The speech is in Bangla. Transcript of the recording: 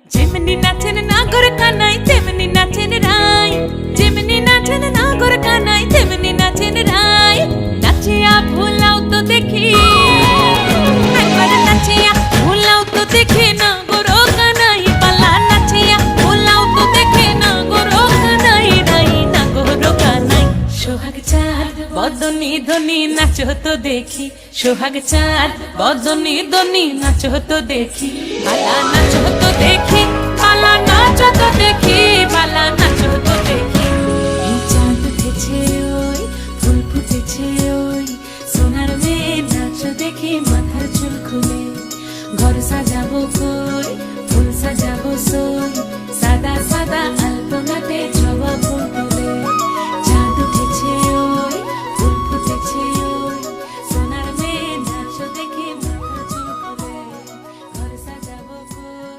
যেমনি নাচেন নাগর কানাই তেমনি নাচেন রাই, যেমনি নাচেন নাগর কানাই তেমনি নাচেন রাই। নাচিয়া ভোলাও তো দেখি, একবার নাচিয়া ভোলাও তো দেখি নাগর কানাই পালা। নাচিয়া ভোলাও তো দেখি নাগর কানাই রাই, নাগর কানাই। সোহাগ চাঁদ বদনি ধনি নাচো তো দেখি, সোহাগ চাঁদ বদনি ধনি নাচো তো দেখি, পালা নাচো তো